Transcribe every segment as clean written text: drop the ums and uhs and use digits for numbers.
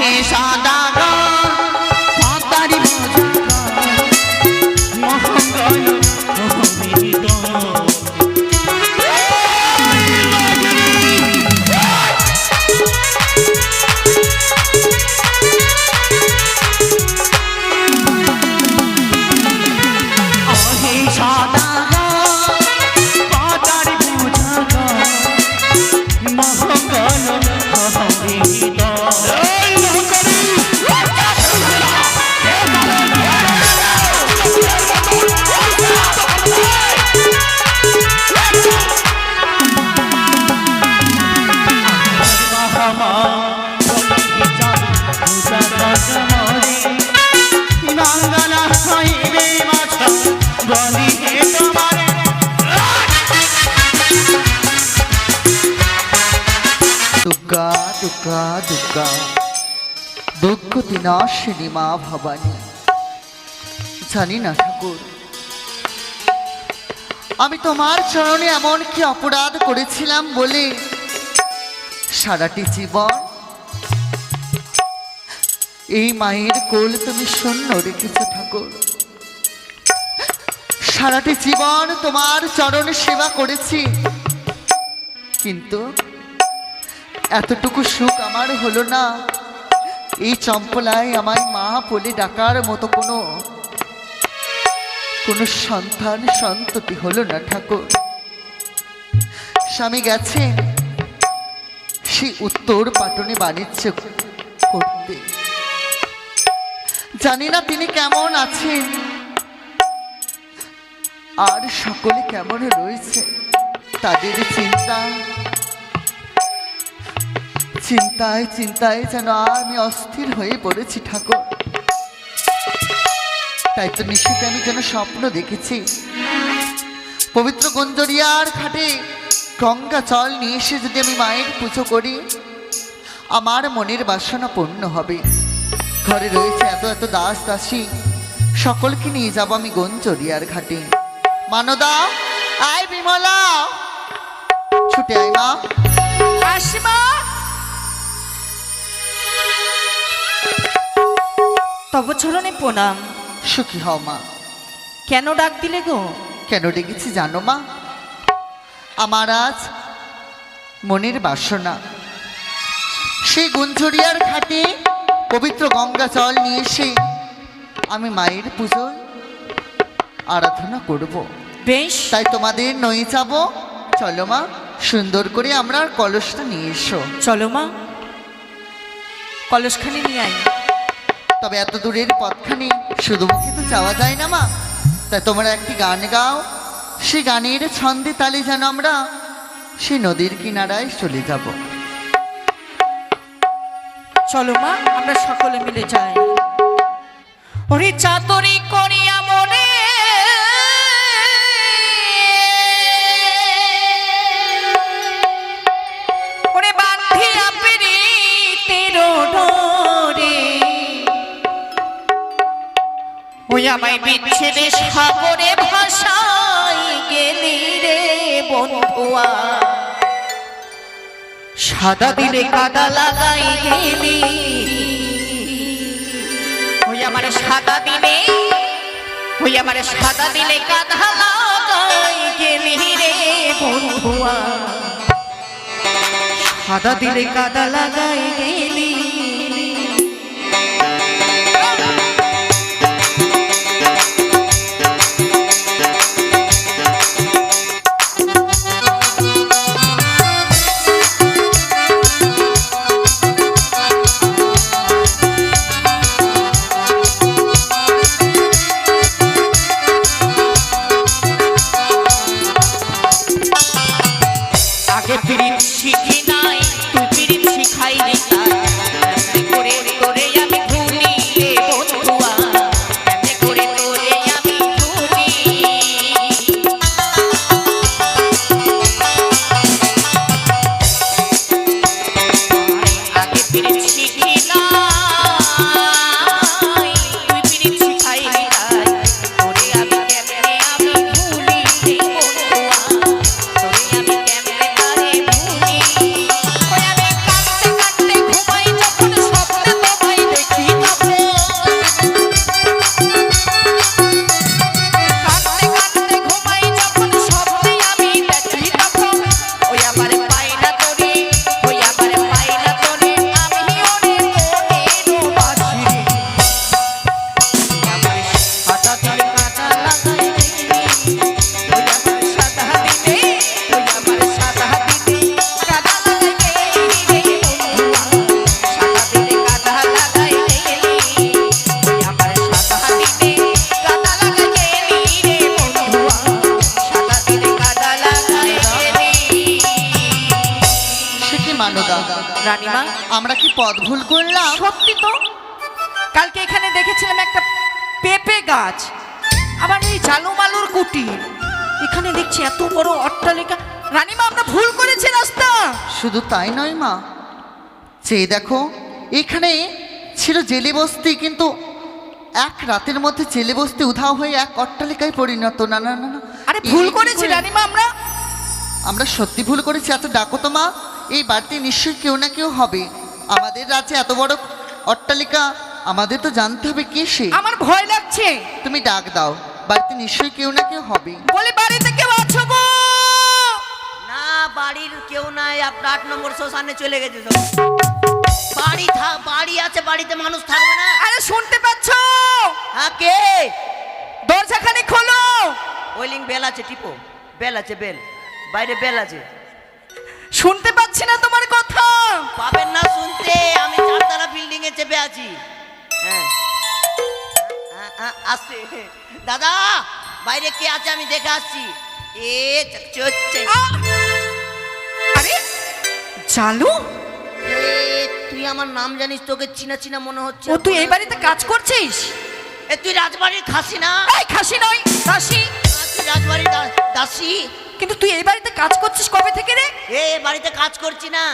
হে সাদা পাতারি মহাঙ্গল অমিত দুর্গা দুঃখ বিনাশিনী মা ভবানী। জানি না ঠাকুর, আমি তোমার চরণে এমন কি অপরাধ করেছিলাম বলে সারাটি জীবন এই মায়ের কোল তুমি শূন্য রেখেছ ঠাকুর। সারাটি জীবন তোমার চরণে সেবা করেছি, কিন্তু এতটুকু সুখ আমার হলো না। এই চম্পলায় আমায় মা বলে ডাকার মতো কোনো সন্তান সন্ততি হলো না ঠাকুর। স্বামী গেছে সেই উত্তর পাটনে বাণিজ্য করতে, জানি না তিনি কেমন আছেন আর সকলে কেমন রয়েছে। তাদের চিন্তায় চিন্তায় যেন আমি অস্থির হয়ে পড়েছি ঠাকুর। তাই তো নিশ্চিত আমি যেন স্বপ্ন দেখেছি, পবিত্র গঞ্জরিয়ার ঘাটে গঙ্গা জল নিয়ে এসে যদি আমি মায়ের পুজো করি, আমার মনের বাসনা পূর্ণ হবে। ঘরে রয়েছে এত এত দাস দাসী, সকলকে নিয়ে যাব আমি গঞ্জরিয়ার ঘাটে। মানদা, আয় বিমলা, ছুটে আয় মা। আসিমা, তব চরণে প্রণাম। সুখী হও মা। কেন ডাক দিলে গো? কেন ডেকেছি জানো মা? আমার আজ মনের বাসনা সেই গুঞ্জরিয়ার ঘাটে পবিত্র গঙ্গা জল নিয়ে এসে আমি মায়ের পুজো আরাধনা করব। বেশ, তাই তোমাদের নয়ে যাব। চলো মা, সুন্দর করে আমরা কলসটা নিয়ে এসো। চলো মা, কলসখানি নিয়ে আই। তবে এত দূরের পথখানি শুধু মুখে তো যাওয়া যায় না মা। তাই তোমরা একটি গান গাও, সেই গানের ছন্দে তালে যেন আমরা সেই নদীর কিনারায় চলে যাব। চলো মা, আমরা সকলে মিলে যাই। ওরে চাতরি করিয়া মনে ওরে বান্ধিয়া প্রীতির ডোরে, ওই আমায় বিচ্ছেদে সাগরে ভাসাই গেলি রে বন্ধুয়া, সাদা দিলে কাদা লাগাই গেলি। ওই আমার সাদা দিলে কাদা লাগাই গেলি রে বন্ধুয়া, সাদা দিলে কাদা লাগাই গেলি। আগে পিরিত শিখি নাই, তুই পিরিত শিখাইলি তাই। আমরা কি পথ ভুল করলাম? সত্যি তো, কালকে এখানে দেখেছিলাম একটা পেঁপে গাছ, আবার এই জালুমালুর কুটির, এখানে দেখছি এত বড় অট্টালিকা। রানীমা, আমরা ভুল করেছি রাস্তা। শুধু তাই নয় মা, চেয়ে দেখো, এখানে ছিল জেলে বস্তি, কিন্তু এক রাতের মধ্যে জেলে বস্তি উধাও হয়ে এক অট্টালিকায় পরিণত। না না না না, আরে ভুল এই কি করেছি করে? রানীমা আমরা। আমরা সত্যি ভুল করেছি। এত ডাকো তো মা, এই বাড়িতে নিশ্চয়ই কেউ না কেউ হবে। আমাদের রাজ্যে এত বড় অট্টালিকা, আমাদের তো জানতে হবে কে সে। আমার ভয় লাগছে। তুমি ডাক দাও, বাড়িতে নিশ্চয়ই কেউ না কেউ হবে। বলে বাড়িতে কেউ আছো গো? না, বাড়ির কেউ নাই, আপনার 8 নম্বর শ্মশানে চলে গেছে সব। বাড়ি আছে, বাড়িতে মানুষ থাকবে না। আরে শুনতে পাচ্ছো? হ্যাঁ, কে? দরজাখানি খোলো। ওয়েলিং বেল আছে, টিপো। বেল আছে, বেল বাইরে বেল আছে। শুনতে পাচ্ছি না তোমার কথা। পাবেন না শুনতে, আমি 4 তলা বিল্ডিং এ চেপে আছি। হ্যাঁ আসছে দাদা, বাইরে কে আছে আমি দেখে আসছি। এ চচ্ছে। আরে চালু, তুই আমার নাম জানিস, তোকে চিনা চিনা মনে হচ্ছে। ও তুই এই বাড়িতে কাজ করছিস? তুই রাজবাড়ির খাসি না? এই খাসি নয়, দাসী। তুই রাজবাড়ির দাসী? কিন্তু তুই এই বাড়িতে কাজ করছিস কবে থেকে রে? বাড়িতে কাজ করছি না।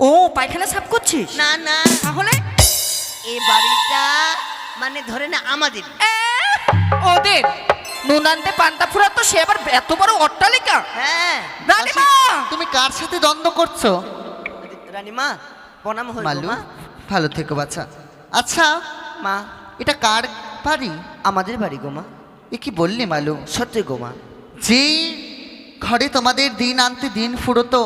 ও পায়খানা সাফ করছিস? না না, তাহলে এই বাড়িটা মানে ধরে না আমাদের। ওদের নুন আনতে পান্তা ফুরা, তো সে আবার এত বড় অট্টালিকা। হ্যাঁ রানীমা, তুমি কার সাথে দ্বন্দ্ব করছো? রানীমা, প্রণাম হইল মালু, মা। ভালো থেকো বাচ্চা। আচ্ছা মা, এটা কার বাড়ি? আমাদের বাড়ি গো মা। এ কি বললি মালু? সত্যি গো মা। যেই ঘরে তোমাদের দিন আনতে দিন ফুরতো,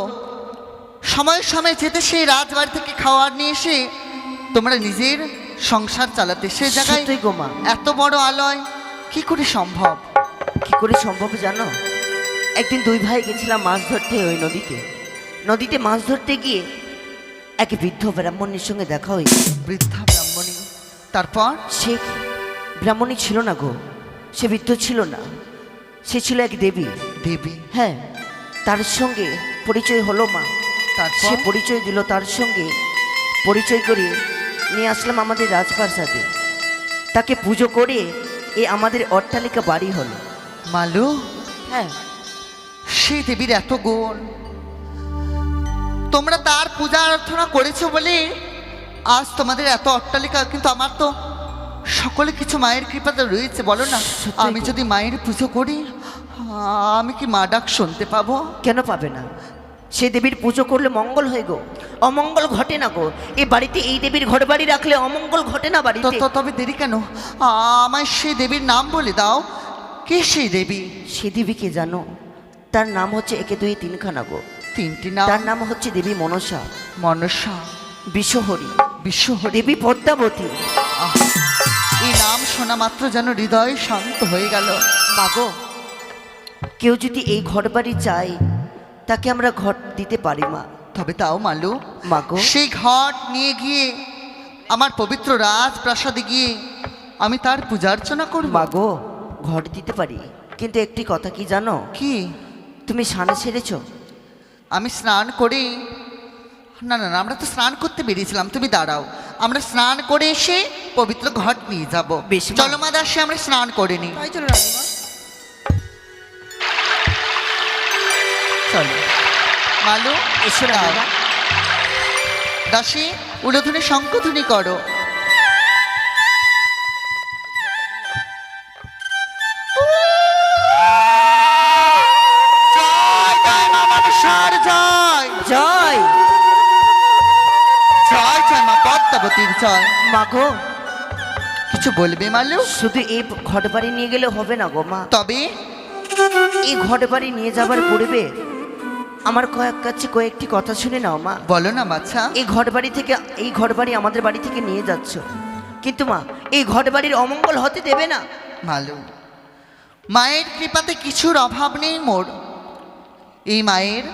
সময় সময় যেতে সেই রাজবাড়ি থেকে খাওয়ার নিয়ে এসে তোমরা নিজের সংসার চালাতে, সে জায়গায় সত্যি গো মা। এত বড় আলয় কি করে সম্ভব? কি করে সম্ভব জানো? একদিন 2 ভাই গেছিলাম মাছ ধরতে ওই নদীতে। নদীতে মাছ ধরতে গিয়ে এক বৃদ্ধ ব্রাহ্মণের সঙ্গে দেখা হয়েছে। বৃদ্ধা ব্রাহ্মণী, তারপর? সে ব্রাহ্মণী ছিল না গো, সে বৃদ্ধ ছিল না, সে ছিল এক দেবী। দেবী? হ্যাঁ, তার সঙ্গে পরিচয় হলো মা। তারপর? সে পরিচয় দিল, তার সঙ্গে পরিচয় করে নিয়ে আসলাম আমাদের রাজপ্রাসাদে। তাকে পুজো করে আমাদের অট্টালিকা বাড়ি হলো। মালু, হ্যাঁ, সেই দেবীর এত গুণ, তোমরা তার পূজা আরাধনা করেছো বলে আজ তোমাদের এত অট্টালিকা। কিন্তু আমার তো সকলে কিছু মায়ের কৃপাতে রয়েছে, বলো না? সত্যি আমি গো। যদি মায়ের পুজো করি, আমি কি মা ডাক শুনতে পাবো? কেন পাবে না? সে দেবীর পুজো করলে মঙ্গল হয় গো, অমঙ্গল ঘটে না গো। এই বাড়িতে এই দেবীর ঘর বাড়ি রাখলে অমঙ্গল ঘটে না বাড়িতে। তবে দেরি কেন? আমায় সেই দেবীর নাম বলে দাও। কে সেই দেবী? সে দেবীকে জানো? তার নাম হচ্ছে 1 2 3 খানা গো। 3টি নাম? তার নাম হচ্ছে দেবী মনসা, মনসা, বিশ্বহরি, বিশ্বহরি, দেবী পদ্মাবতী। আহ, এই নাম শোনা মাত্র যেন হৃদয় শান্ত হয়ে গেল। মাগো, কেউ যদি এই ঘর বাড়ি চায়, তাকে আমরা ঘর দিতে পারি মা। তবে তাও মালু, মাগো, সেই ঘট নিয়ে গিয়ে আমার পবিত্র রাজপ্রাসাদে গিয়ে আমি তার পূজা অর্চনা করব। মাগো, ঘর দিতে পারি, কিন্তু একটি কথা কি জানো? কি? তুমি স্নান সেরেছো? আমি স্নান করে, না না না, আমরা তো স্নান করতে বেরিয়েছিলাম। তুমি দাঁড়াও, আমরা স্নান করে এসে পবিত্র ঘট নিয়ে যাব। বেশ মা। চলো মা দাসী, আমরা স্নান করে নিই। তাই চলো রানীমা। চলো মালু, এসো দাও। রানীমা। দাসী, উলুধ্বনি শঙ্খধ্বনি করো। জয় জয় মা মনসার জয়, জয় জয় জয় মা পদ্মাবতীর জয়। মাগো, কিছু বলবে মালু? শুধু এই ঘর বাড়ি নিয়ে গেলে হবে না গো মা। তবে এই ঘর বাড়ি নিয়ে যাবার পূর্বে আমার কয়েকটি কথা শুনে নাও মা। বলো না বাচ্চা। এই ঘর বাড়ি আমাদের বাড়ি থেকে নিয়ে যাচ্ছ, কিন্তু মা এই ঘর বাড়ির অমঙ্গল হতে দেবে না। মালু, মায়ের কৃপাতে কিছুর অভাব নেই মোর। এই মায়ের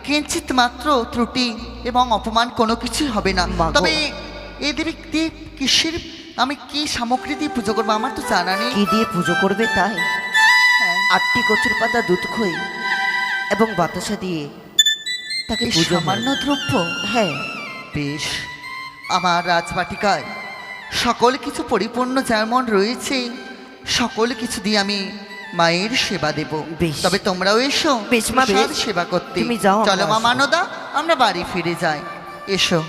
কিঞ্চিত মাত্র ত্রুটি এবং অপমান কোনো কিছুই হবে না। মা গো। তবে এই দেবী কিসের, আমি কি সামগ্রী দিয়ে পুজো করবো আমার তো জানা নেই। কি দিয়ে পুজো করবে তাই? হ্যাঁ, 8টি কচুর পাতা, দুধ খই এবং বাতাসা দিয়ে তাকে এই পুজো হয়। সামান্য দ্রব্য? হ্যাঁ, বেশ, আমার রাজবাটিকায় সকল কিছু পরিপূর্ণ যেমন রয়েছে, সকল কিছু দিয়ে আমি মায়ের সেবা দেব। বেশ। তবে তোমরাও এসো বেশ মা, প্রসাদ বেশ। সেবা করতে। তুমি যাও, আমরা চলো মা আসবো। মানদা, আমরা বাড়ি ফিরে যাই। এসো।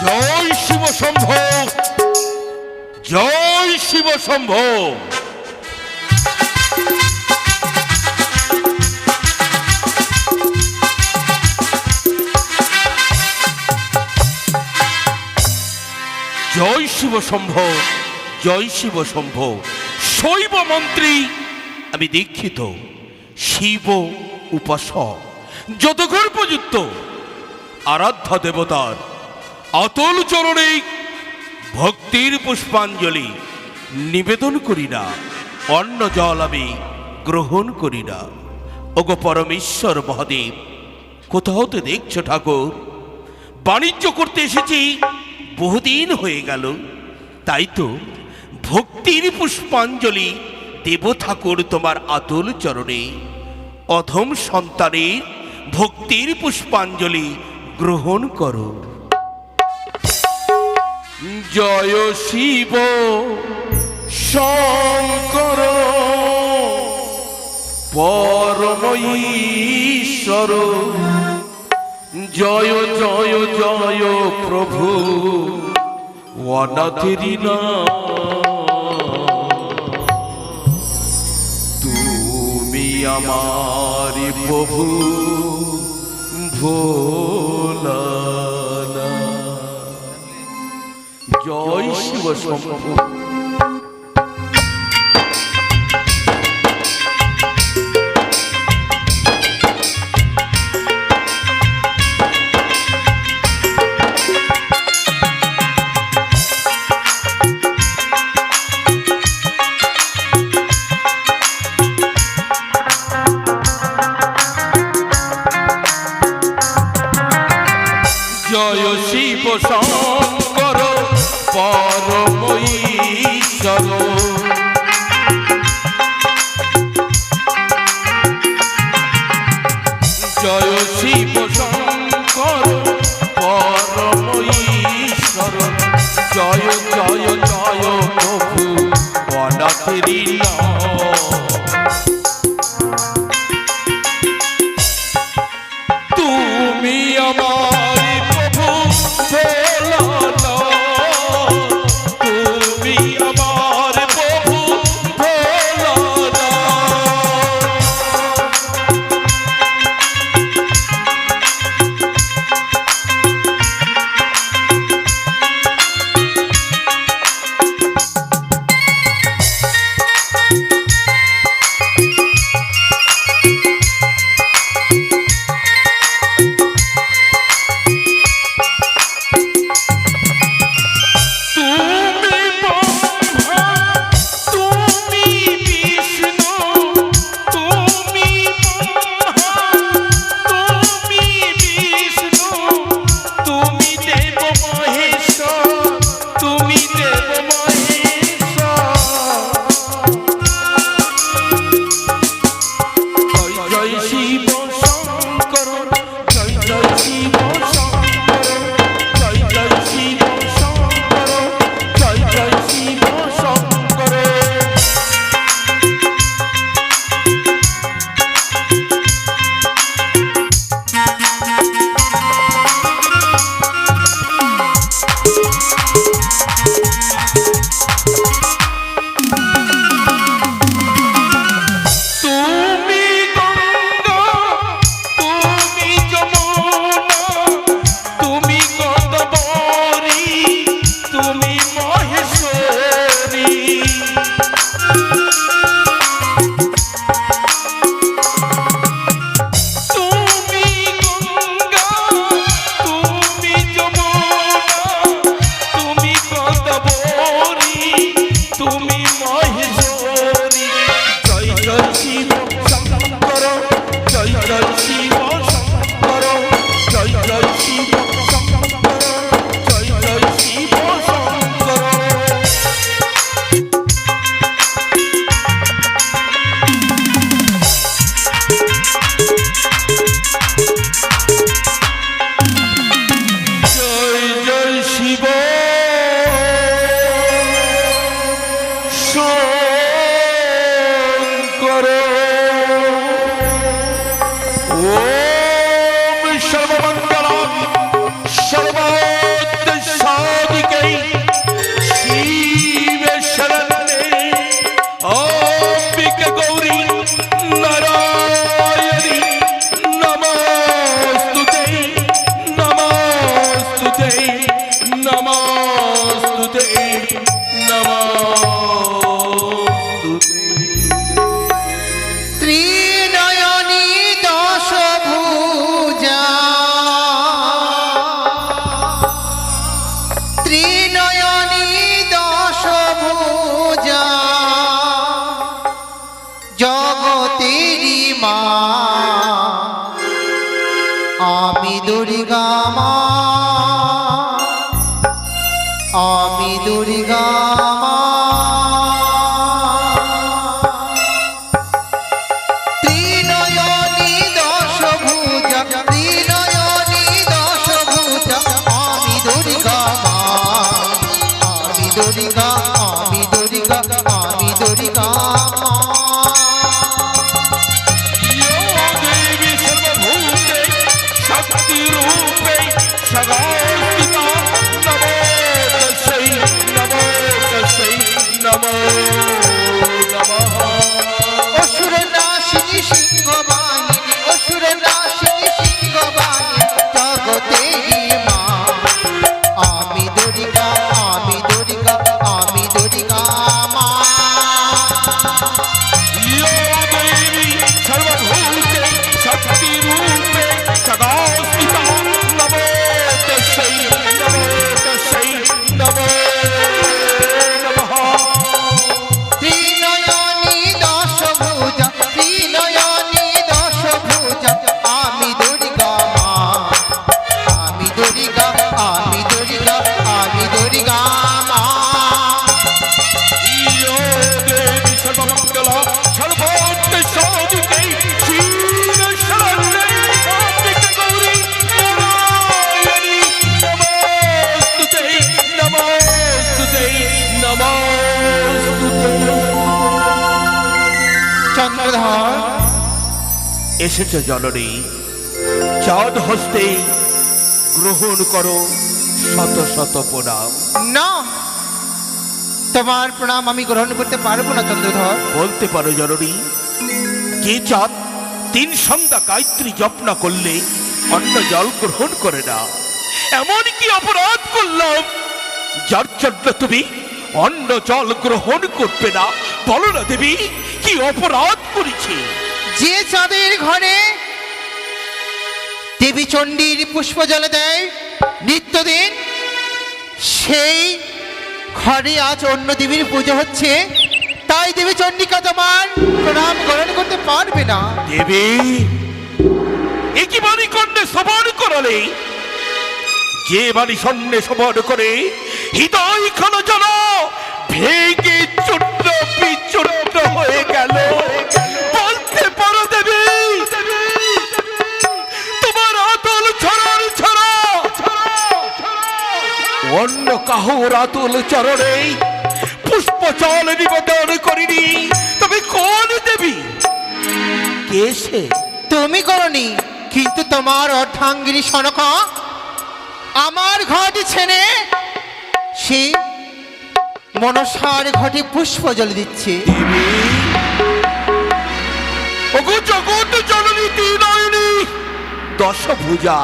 জয় শিব শম্ভ, জয় শিব শম্ভ। জয় শিব শম্ভ, জয় শিব শম্ভ। শৈব মন্ত্রী আমি দীক্ষিত, শিব উপাসক। যতক্ষণ পর্যন্ত আরাধ্য দেবতার অতল চরণে ভক্তির পুষ্পাঞ্জলি নিবেদন করি না, অন্ন জল আমি গ্রহণ করি না। ওগো পরমেশ্বর মহাদেব, কোথাও তো দেখছো ঠাকুর বাণিজ্য করতে এসেছি, বহুদিন হয়ে গেল, তাই তো ভক্তির পুষ্পাঞ্জলি দেব ঠাকুর তোমার আতল চরণে। অধম সন্তানের ভক্তির পুষ্পাঞ্জলি গ্রহণ করো। জয় শিব শঙ্কর পরম ঈশ্বর, জয় জয় জয় প্রভু অনাথেরি না। তুমি আমার প্রভু ভোলা। জয় শিব শম্ভ। জয় শিব শঙ্কর পরম ঈশ্বর, জয় শিব শঙ্কর পরম ঈশ্বর, জয় জয় জয় প্রভু অনাথেরি না। তুমি আমার প্রভু ভোলানাথ, তুমি আমার প্রভু ভোলানাথ। দুর্গা আমি দুর্গা আমি দুর্গা মা। यो देवी सर्वभूते शक्तिरूपे सदास्थिता नमो तस्यै नमो तस्यै नमो नमः অসুর নাশিনী সিংহ বাহিনী অসুর নাশিনী সিংহ বাহিনী জগতেরই মা আমি দুর্গা আমি দুর্গা আমি দুর্গা মা। यो देवी सर्वभूते शक्तिरूपे सदास्थिता नमो तस्यै नमो नमः ত্রিনয়নী দশ ভুজা ত্রিনয়নী দশ ভুজা আমি দুর্গা মা আমি দুর্গা আমি দুর্গা আমি দুর্গা মা। यो देवी सर्वमङ्गला सर्वोत्तम साधिके क्षीरशरण्ये शान्तिगौरी नारायणी नमोस्तुते চন্দ্রধর এসেছে জননী চাঁদ হস্তে গ্রহণ করো শত শত প্রণাম না তোমার প্রণাম আমি গ্রহণ করতে পারবো না চন্দ্রধর। বলতে পারো জননী যে চাঁদ 3 সন্ধ্যা গায়ত্রী জপ না করলে অন্ন জল গ্রহণ করে না এমন কি অপরাধ করলাম যার জন্য তুমি অন্ন জল গ্রহণ করবে না বলো না দেবী কি অপরাধ করেছি যে চাঁদের ঘরে দেবী চণ্ডীর পুষ্প জল দেয় নিত্যদিন সেই ঘরে আজ অন্য দেবীর পুজো হচ্ছে তাই দেবী চণ্ডীকা তোমার প্রণাম গ্রহণ করতে পারবে না। দেবী এ কি বাণী কন্যে সবর করালে যে বাণী সন্নে সবর করে হৃদয় খানো জন ভেঙে চূর্ণ বিচূর্ণ হয়ে গেল বলতে পারো দেবী তোমার আতল ছড়ার ছড়া অন্য কাহুর আতুল চরণে পুষ্প জল নিবেদন করিনি তবে কোন দেবী কে সে তুমি করনি কিন্তু তোমার অর্ধাঙ্গিনী সনকা আমার ঘটি ছেড়ে সে মনসার ঘটে পুষ্প জল দিচ্ছে। দেবী ওগো জগৎ জননী ত্রিনয়নী দশভুজা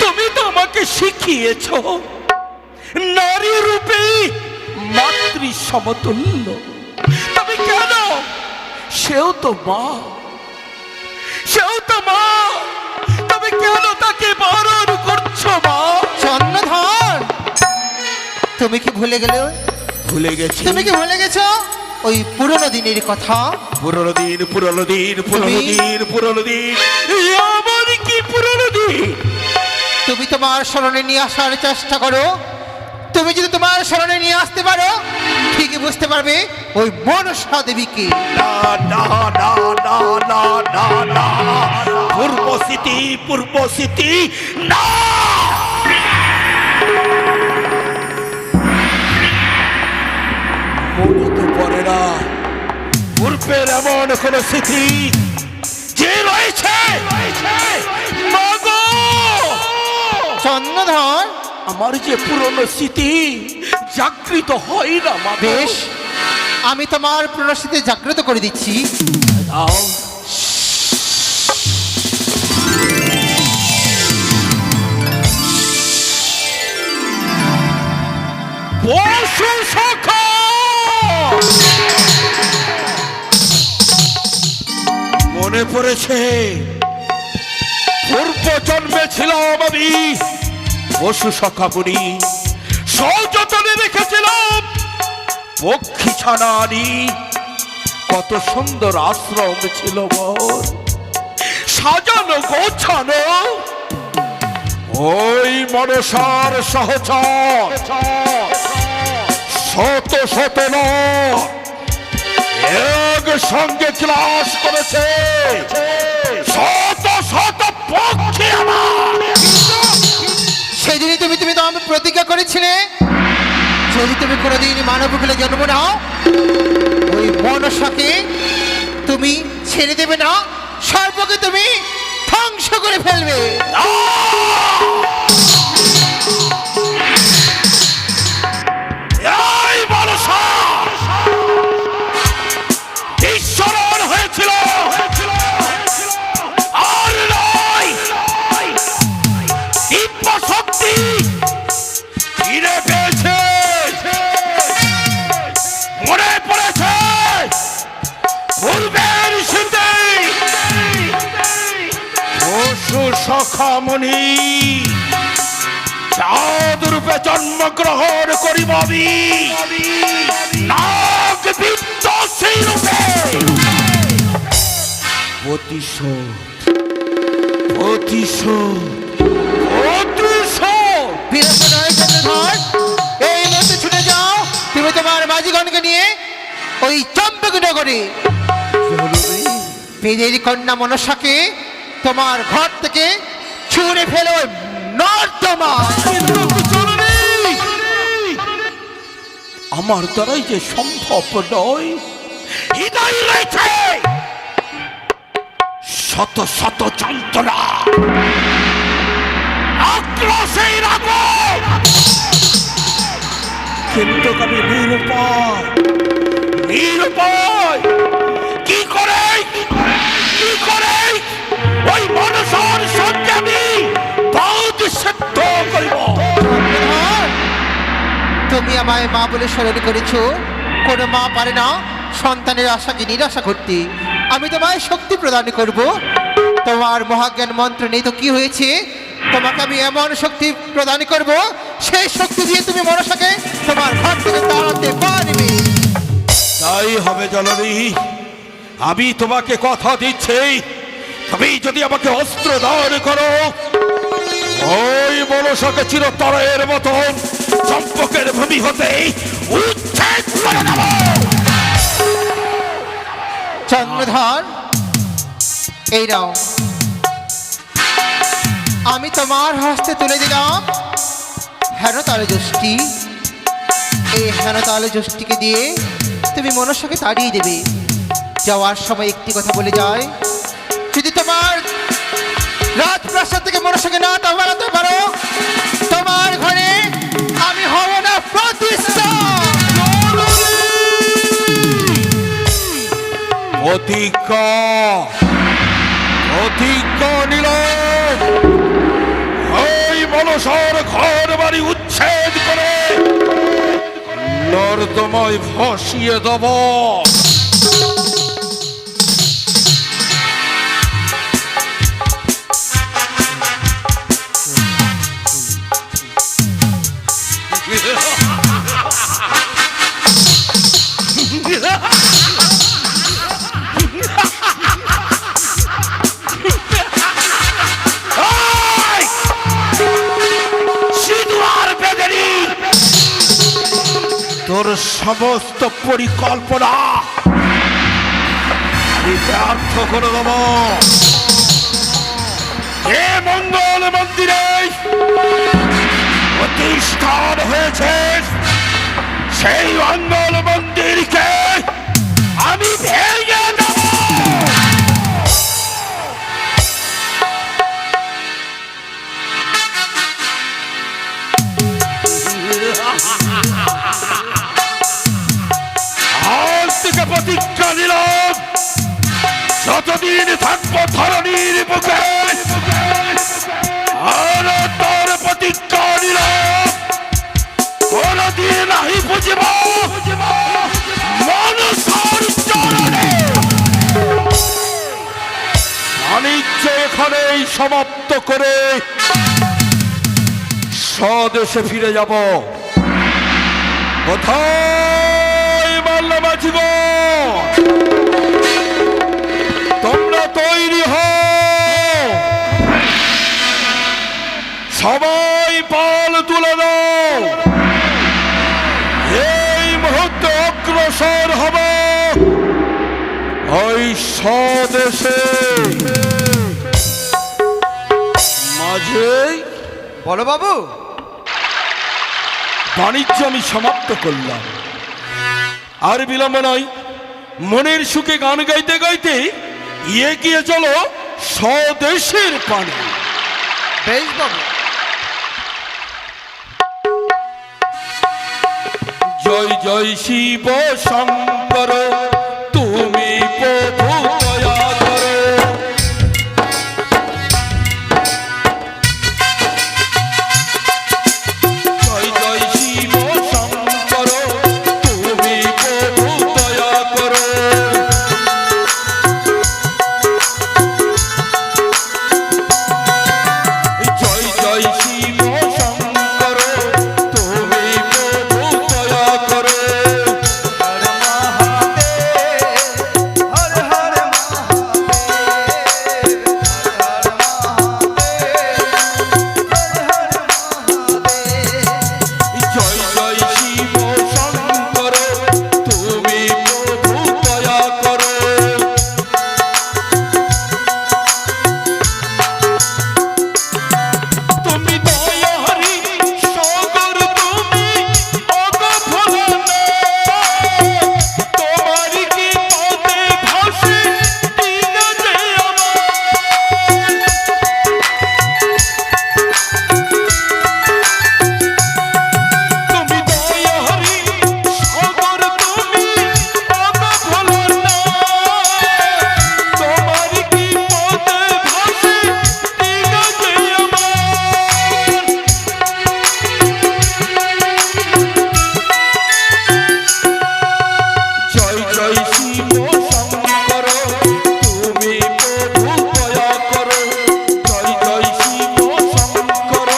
তুমি তো আমাকে শিখিয়েছ নারী রূপে মাতৃ সমতুল্য তবে কেন সেও তো মা তবে কেন তাকে বারণ করছো মা চন্দ্রধর তুমি কি ভুলে গেলে ভুলে গেছি তুমি কি ভুলে গেছো ওই পুরনো দিনের কথা? পুরনো দিন আমার কি পুরনো দিন তুমি তোমার স্মরণে নিয়ে আসার চেষ্টা করো তুমি যদি তোমার স্মরণে নিয়ে আসতে পারো ঠিকই বুঝতে পারবে ওই মনসা দেবীকে। না না না না না না না পূর্ব স্মৃতি না মনে তো পড়ে না পূর্বের এমন কোন স্মৃতি যে রয়েছে মাগো চন্দ্রধর আমার যে পুরনো স্মৃতি জাগৃত হয় না মা বেশ আমি তোমার পুনঃস্মৃতি জাগ্রত করে দিচ্ছি। দাও পশু সখা মনে পড়েছে পূর্ব জন্মে ছিলাম আমি পশু সখা বুড়ি সযতনে রেখেছিলাম পক্ষী ছানানি কত সুন্দর আশ্রম ছিল মোর সাজানো গোছানো ওই মনসার সহচর শত শত লোক এক সঙ্গে ক্লাস করেছে শত শত পক্ষী আমার সেদিনই তুমি তো আমি প্রতিজ্ঞা করেছিলে যদি তুমি কোনোদিন মানবকুলে জন্ম নাও, ওই মনসাকে তুমি ছেড়ে দেবে না, সর্বকে তুমি ধ্বংস করে ফেলবে। এই মনসা ঈশ্বর হয়েছিল, আর নয় দিব্য শক্তি ফিরে পেয়েছে। মনে পড়েছে পূর্বের স্মৃতি, পশু সখামণি চাঁদরূপে জন্মগ্রহণ করিব আমি, নাগ বিদ্যসী রূপে। প্রতিশোধ প্রতিশোধ প্রতিশোধ। বিলম্ব নয় চন্দ্রধর, এই মুহূর্তে ছুটে যাও তুমি তোমার মাঝিগণকে নিয়ে ওই চম্পক নগরে। মেয়েদের কন্যা মনসাকে তোমার ঘর থেকে ছুঁড়ে ফেলো নর্দমা। আমার দ্বারাই যে সম্ভব নয়, হৃদয় রয়েছে শত শত যন্ত্রণা, আক্রোশের আগুন, কিন্তু আমি নিরুপায় নিরুপায়। কি করে ওই মনসার সঙ্গে আমি বাদ সেদ্ধ করিব? তুমি আমায় মা বলে স্মরণ করেছো, কোনো মা পারে না সন্তানের আশাকে নিরাশা করতে। আমি তোমায় শক্তি প্রদান করব। তোমার মহাজ্ঞান মন্ত্র নেই তো কি হয়েছে, তোমাকে আমি এমন শক্তি প্রদান করব, সেই শক্তি দিয়ে তুমি মনসাকে তোমার ঘর থেকে তাড়াতে পারবে। তাই হবে জননী, আমি তোমাকে কথা দিচ্ছি, তুমি যদি আমাকে অস্ত্র দান করো, ওই মনসাকে চিরতরের মতন চম্পকের ভূমি হতে উচ্ছেদ করে দেব। চন্দ্রধর, এই নাও, আমি তোমার হস্তে তুলে দিলাম হেনতাল যষ্টি। এই হেনতাল যষ্টিকে দিয়ে তুমি মনসাকে তাড়িয়ে দেবে। যাওয়ার সময় একটি কথা বলে যায়, যদি তোমার রাজপ্রাসাদ থেকে মনসাকে না তাড়াতে পারো, তোমার ঘরে আমি হব না প্রতিষ্ঠা। প্রতিজ্ঞা নিল, ওই মনসার ঘর বাড়ি উচ্ছেদ করে নর্দমায় ভাসিয়ে দেব। তোর সমস্ত পরিকল্পনা আমি ব্যর্থ করে দেব। এ মঙ্গল মন্দিরে প্রতিষ্ঠান হয়েছে, সেই মঙ্গল মন্দিরকে আমি ভেঙে দেব। আজ থেকে প্রতিজ্ঞা নিলাম, যতদিন থাকবো ধরণীর বুকে, আর তোর প্রতিজ্ঞা নিলাম, কোনদিন নাহি বুঝিব মনসার চরণে। বাণিজ্য এখানেই সমাপ্ত করে স্বদেশে ফিরে যাব। কোথায় মাল্যবাজিগণ, তোমরা তৈরি হও, সবাই পাল তুলে দাও। এই মুহূর্তে অগ্রসর হব ওই স্বদেশে। মাঝে বলো বাবু, বাণিজ্য আমি সমাপ্ত করলাম। আর বিলম্ব নয়, মনের সুখে গান গাইতে গাইতে এগিয়ে চলো স্বদেশের পানে। বেশ বাবু। জয় জয় শিব শঙ্কর, তুমি প্রভু দয়া করো। জয় জয় শিব শঙ্কর, তুমি প্রভু দয়া করো। জয় জয় শিব শঙ্কর, তুমি প্রভু দয়া করো। জয় জয় শিব শঙ্কর, তুমি প্রভু দয়া করো। তুমি দয়াহরি সাগর, তুমি অগভুলনা। তোমার কি পদে ভাসে দিন যে আমার। তুমি দয়াহরি সাগর, তুমি অগভুলনা। তোমার কি পদে ভাসে দিন যে আমার। জয় জয় শিব শঙ্কর, তুমি প্রভু দয়া করো। জয় জয় শিব শঙ্কর,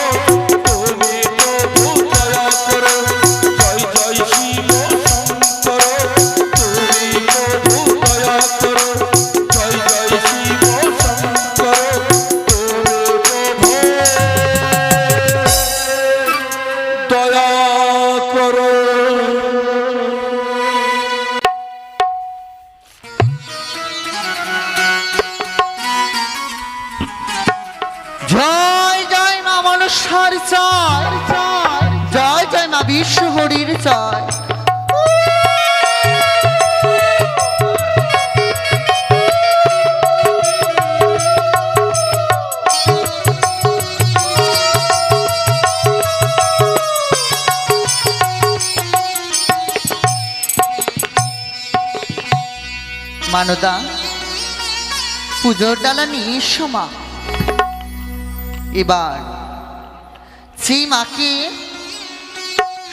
তুমি প্রভু দয়া করো। জয় জয় শিব শঙ্কর, তুমি প্রভু দয়া করো। জয় জয় শিব শঙ্কর, তুমি প্রভু দয়া করো। জয় জয় মা মনসার জয়, জয় জয় মা বিশ্বহরির জয়। মানদা, পুজোর ডালা নিয়ে এসো মা। এবার যে মাকে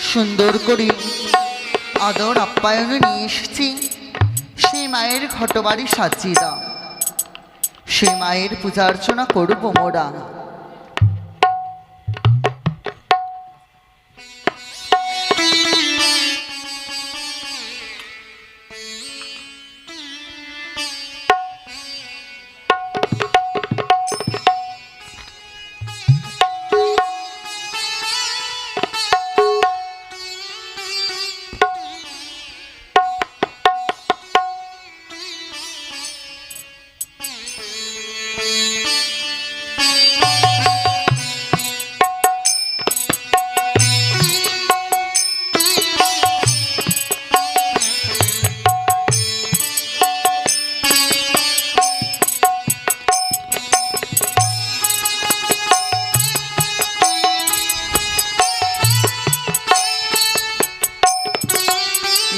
সুন্দর করে আদর আপ্যায়নে নিয়ে এসেছি, সেই মায়ের ঘটবাড়ি সাজিয়ে দাও। সেই মায়ের পূজা অর্চনা করবো মোরা।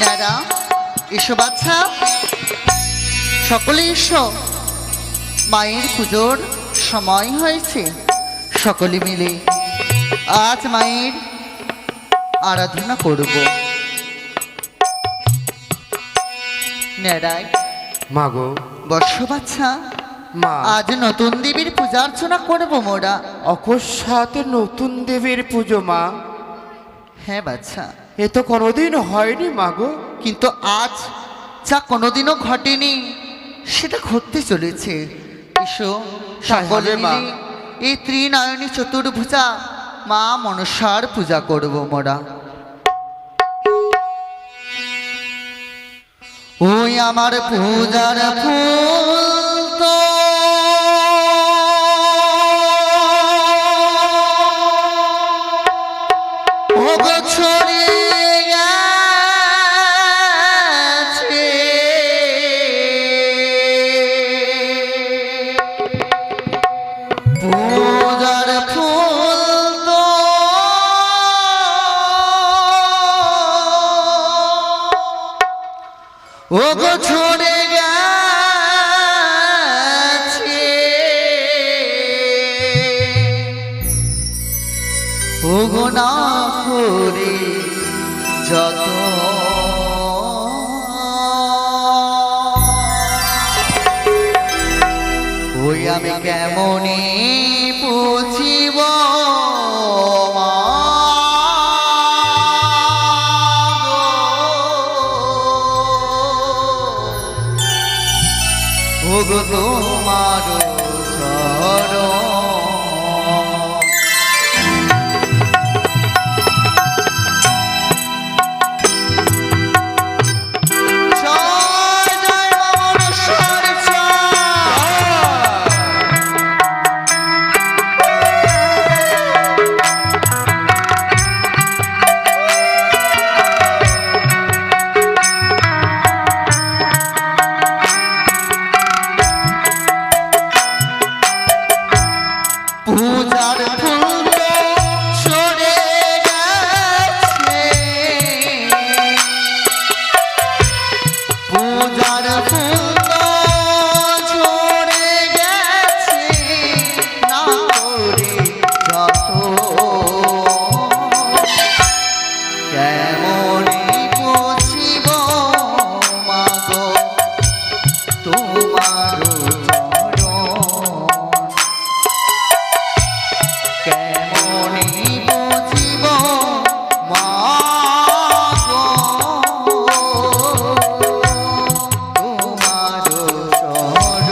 ন্যাড়া, এসো বাচ্চা, সকলে এসো। মায়ের পুজোর সময় হয়েছে, সকলে মিলে আজ মায়ের আরাধনা করব। ন্যাড়ায় মাগো, বর্ষ বাচ্চা, মা আজ নতুন দেবীর পূজা অর্চনা করবো মোরা। অকস্মাৎ নতুন দেবীর পুজো মা? হ্যাঁ বাচ্চা, এ তো কোনোদিন হয়নি মাগো। কিন্তু আজ যা কোনোদিনও ঘটেনি সেটা ঘটতে চলেছে। এসো সকলে হবে মা। মিলে এই ত্রিনয়নী চতুর্ভুজা মা মনসার পূজা করব মোরা। ওই আমার পূজার ফুল তো ও গো ওগো ঝরে গেছে ওগো না করে যত ওই আমি কেমনি বুঝিব ওগো তোমার চরণ পূজার ফুল সরে গেছে পূজার ফুল ঝরে গেছে না করে যত কেমনই বুঝিব মাগো তোমার কেমনি বুঝিব মাগো তোমার চরণ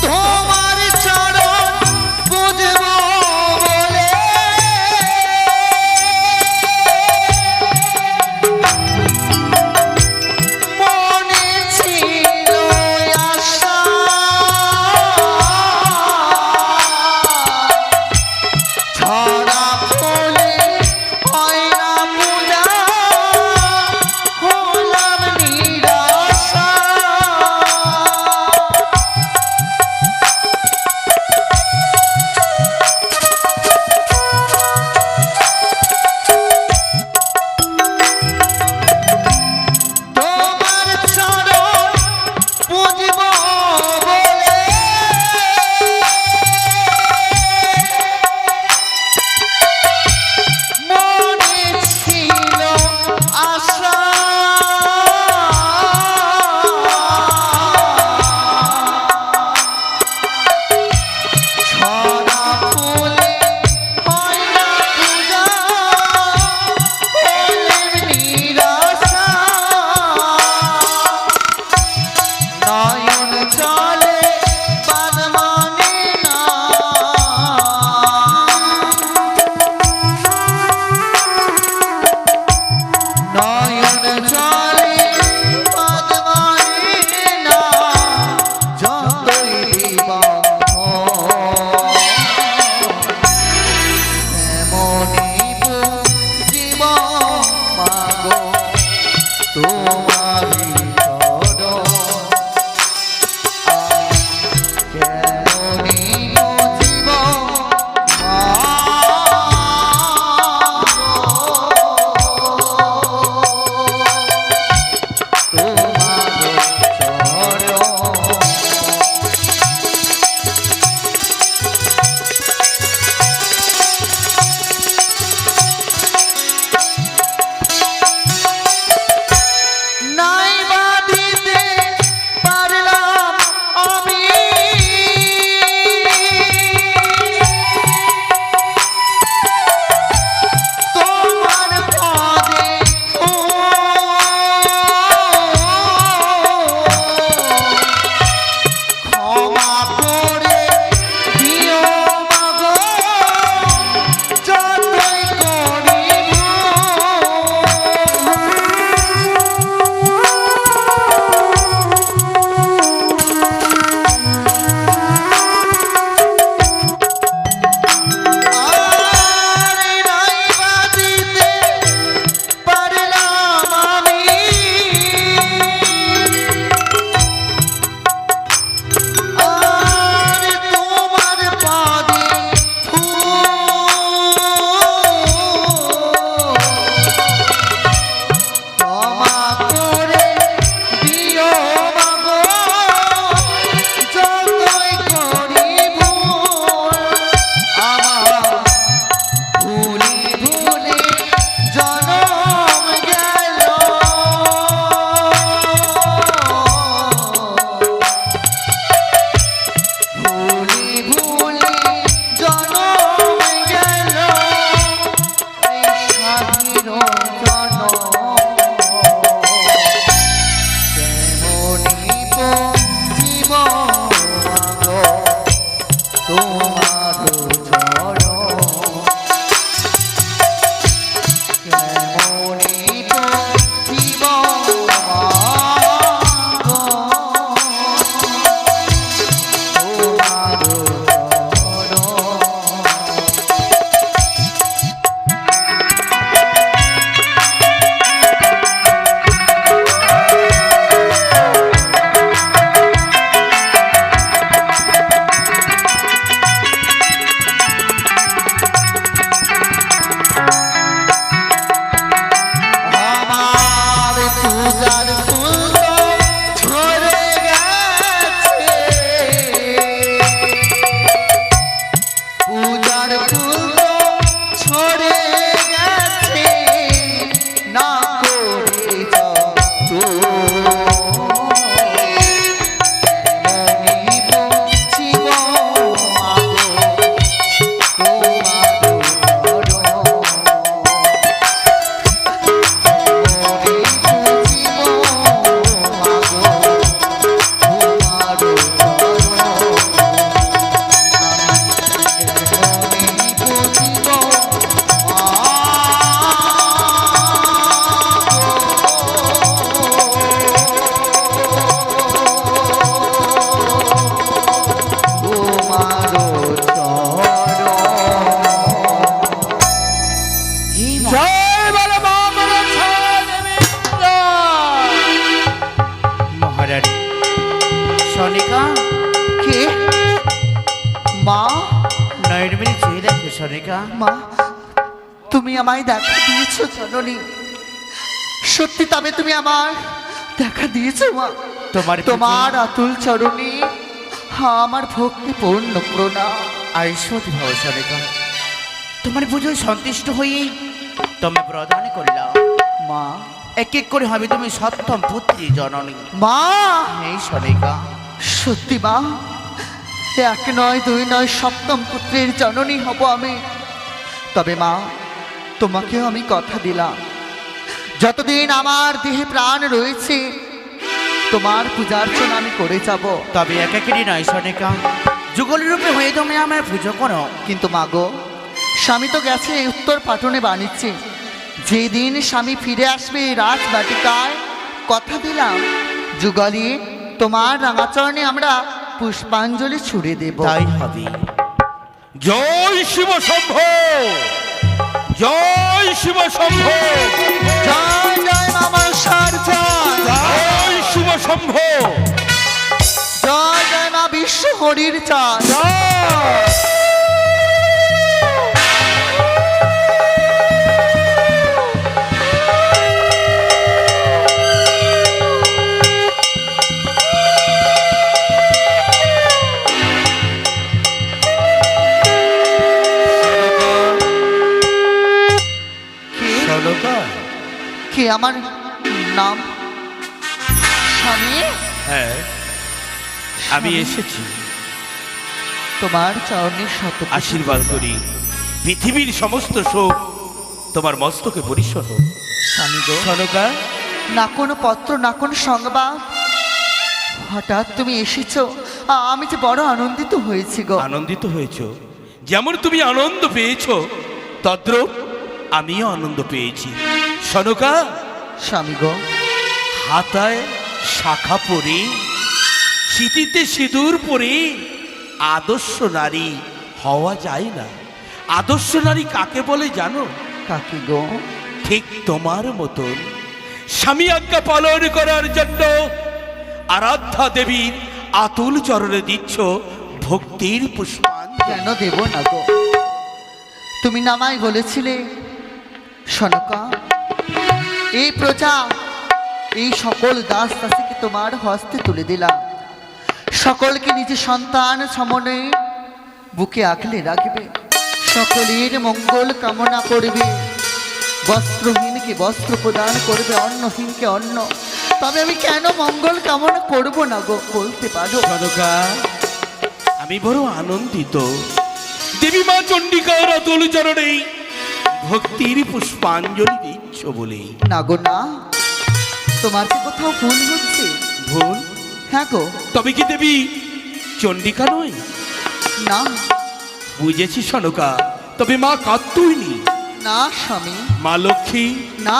তোমার চরণ বুঝব বলে মনে ছিল আশা ছড়া ফুলে হয় না পূজা হলাম নিরাশা তোমার চরণ বুঝব বলে মনে ছিল আশা ছড়া ফুলে হয় না পূজা হলেম নিরাশা নয়ন চলে বাদ মানে না নয়ন চলে বাদ মানে না যতই বিবন্ধ এমনই বুঝিব মাগো তোমারি চরণ কেমনি বুঝিব তোমার চরণ নাই বাঁধিতে পারলাম আমি সনিকা? মা, তুমি আমায় দেখা দিয়েছো জননী, সত্যি তবে তুমি আমার দেখা দিয়েছো মা। তোমার আতুল চরণে আমার ভক্তি পূর্ণ প্রণাম। আইসতি ভাব সনিকা, তোমার পুজোয় সন্তুষ্ট হয়েই তুমি প্রদান করলাম। মা, এক এক করে হবে তুমি সপ্তম পুত্রী জননী। মা, এই সনিকা, সত্যি মা, এক নয় দুই নয় সপ্তম পুত্রের জননী হব আমি। তবে মা, তোমাকেও আমি কথা দিলাম, যতদিন আমার দেহে প্রাণ রয়েছে তোমার পূজার্চনা আমি করে যাব। তবে একাকিনী নয় সনিকা, যুগলের রূপে হয়ে তুমি আমার পুজো করো। কিন্তু মা গো, স্বামী তো গেছে উত্তর পাটনে বাণিজ্যে, যেদিন স্বামী ফিরে আসবে রাজবাটিকায় কথা দিলাম যুগলে তোমার রাঙাচরণে আমরা পুষ্পাঞ্জলি ছুড়ে দেব। তাই হবে। জয় শিব শম্ভ, জয় শিব শম্ভ, জয় জয় মা মনসার জয়, জয় শিব শম্ভ, জয় জয় মা বিশ্ব হরির জয়। জয়। কে আমার নাম? স্বামী, হ্যাঁ, আমি এসেছি। তোমার চরণের শত আশীর্বাদ করি পৃথিবীর সমস্ত শোক তোমার মস্তকে পরিসর হোক। স্বামী গো, সনকা, না কোনো পত্র না কোনো সংবাদ, হঠাৎ তুমি এসেছো, আমি যে বড় আনন্দিত হয়েছি গো। আনন্দিত হয়েছ? যেমন তুমি আনন্দ পেয়েছ তদ্রূপ আমিও আনন্দ পেয়েছি। সনকা, স্বামী গো, হাতায় শাখা পরে, সিঁথিতে সিঁদুর পরে আদর্শ নারী হওয়া যায় না। আদর্শ নারী কাকে বলে জানো? কাকি গো? ঠিক তোমার মতন স্বামী আজ্ঞা পালন করার জন্য আরাধ্যা দেবীর আতুল চরণে দিচ্ছ ভক্তির পুষ্পাঞ্জলি। কেন দেব না গো? তুমি নামাই বলেছিলে সনকা, এই প্রজা, এই সকল দাস দাসীকে তোমার হস্তে তুলে দিলাম, সকলকে নিজের সন্তান সমনে বুকে আঁকলে রাখবে, সকলের মঙ্গল কামনা করবে, বস্ত্রহীনকে বস্ত্র প্রদান করবে, অন্নহীনকে অন্ন। তবে আমি কেন মঙ্গল কামনা করব না গো, বলতে পারো? সনকা, আমি বড় আনন্দিত দেবী মা চণ্ডিকার আতুল চরণে ভক্তির পুষ্পাঞ্জলি দিচ্ছ বলে। না গো না, তোমার কি কোথাও ভুল হচ্ছে? ভুল? হ্যাঁ গো। তবে কি দেবী চণ্ডিকা নয়? না বুঝেছি সনকা, তবে মা কাত্তুইনি? না স্বামী, মা লক্ষ্মী? না।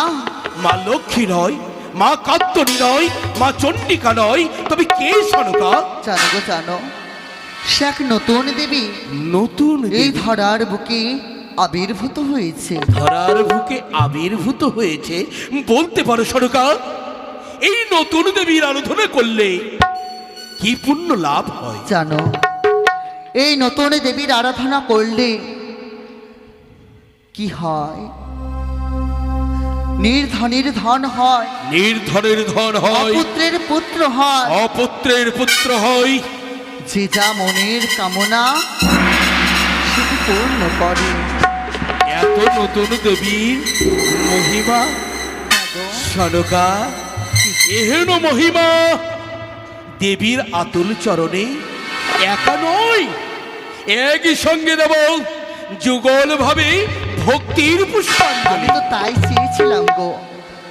মা লক্ষ্মী নয়, মা কাত্তুনি নয়, মা চণ্ডিকা নয়, তবে কে সনকা? জানো গো জানো, সে এক নতুন দেবী নতুন এই দেবী ধরার বুকে আবির্ভূত হয়েছে। ধরার বুকে আবির্ভূত হয়েছে বলতে পারো সনকা? এই নতুন দেবীর আরাধনা করলে কি পুণ্য লাভ হয় জানো, এই নতুন দেবীর আরাধনা করলে কি হয়? নির্ধনের ধন হয়, নির্ধনের ধন হয়, অপুত্রের পুত্র হয়, অপুত্রের পুত্র হয়, যে যা মনের কামনা সেটি পূর্ণ করে। এত নতুন দেবীর মহিমা সনকা, এহেন মহিমা দেবীর আতুল চরণে একা নয়, একই সঙ্গে দেব যুগল ভাবে ভক্তির আমি পুষ্পাঞ্জলি। তো তাই চেয়েছিলাম গো,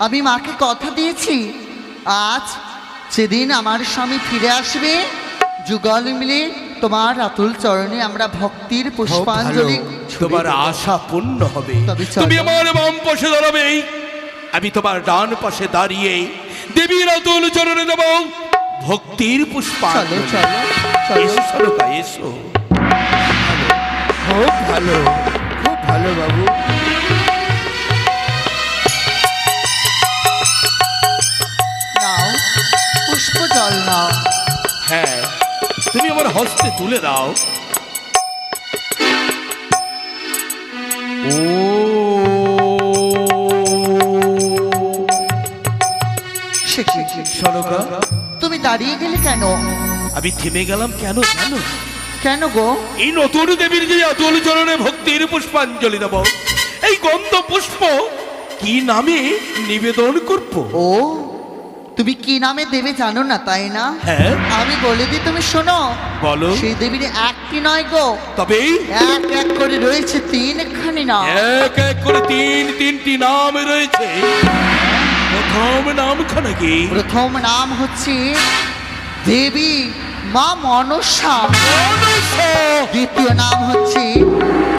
আমি মাকে কথা দিয়েছি, আজ সেদিন আমার স্বামী ফিরে আসবে, যুগল মিলে তোমার আতুল চরণে আমরা ভক্তির পুষ্পাঞ্জলি ছুড়ে তোমার দেব। আশা পূর্ণ হবে। তবে চলো। তুমি আমার বাম পাশে দাঁড়াবে, আমি তোমার ডান পাশে দাঁড়িয়ে দেবীর আতুল চরণে দেব ভক্তির চলো পুষ্পাঞ্জলি। চলো চলো। এসো সনকা, এসো। খুব ভালো, খুব ভালো বাবু। নাও পুষ্প জল নাও। হ্যাঁ, তুমি আমার হস্তে তুলে দাও। ও সে কি? সনকা, তুমি দাঁড়িয়ে গেলে কেন? আমি থেমে গেলাম কেন জানো? কেন গো? এই নতুন দেবীর যে অতুল চরণে ভক্তির পুষ্পাঞ্জলি দেব, এই গন্ধ পুষ্প কি নামে নিবেদন করব? ও, তুমি কি নামে দেবে জানো না তাই না? হ্যাঁ। আমি বলে দিই, তুমি শোনো। বলো। সেই দেবীর একটি নয় গো, তবে এক এক করে রয়েছে তিনখানি নাম। এক এক করে তিনটি নাম রয়েছে। প্রথম নামখানা কি? প্রথম নাম হচ্ছে দেবী মা মনসা। মনসা। দ্বিতীয় নাম হচ্ছে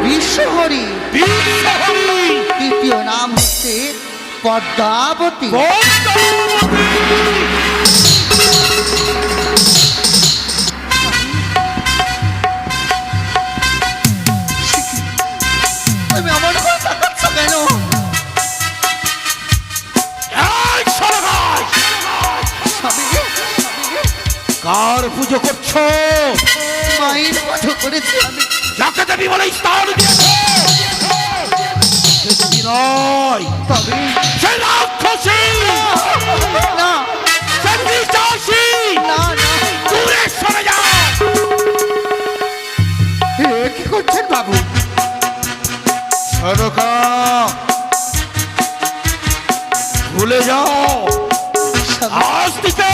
বিশ্বহরি। বিশ্বহরি। তৃতীয় নাম হচ্ছে পদ্মাবতী। তুমি আমার কথা তাকাচ্ছ কেন? এই সরগাই! স্বামী, কার পুজো করছো? মায়ের পুজো করেছি আমি। যাকে দেবী বলে স্থান দিয়েছে সে দেবী নয়, তবে সে রাক্ষসী, না সে পিশাচী। না না, দূরে সরে যাও। এ কি করছেন বাবু? সরকা, ভুলে যাও আজ থেকে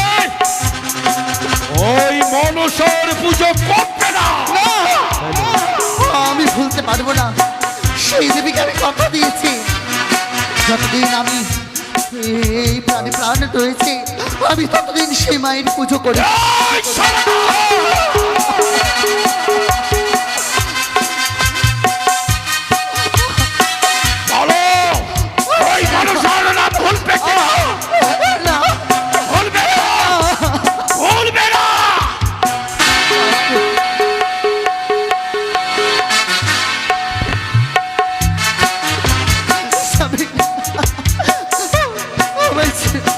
ওই মনসার পুজো করবে না। আমি ভুলতে পারবো না। সেই দেবীকে আমি কথা দিয়েছি, যতদিন আমি এই প্রাণে প্রাণ রয়েছে আমি ততদিন সেই মায়ের পুজো করি। এই সরকা! বলো, ওই মনসার নাম ভুলবে কি না? না, ভুলবে না, ভুলবে না। স্বামী, আমায় ছেড়ে-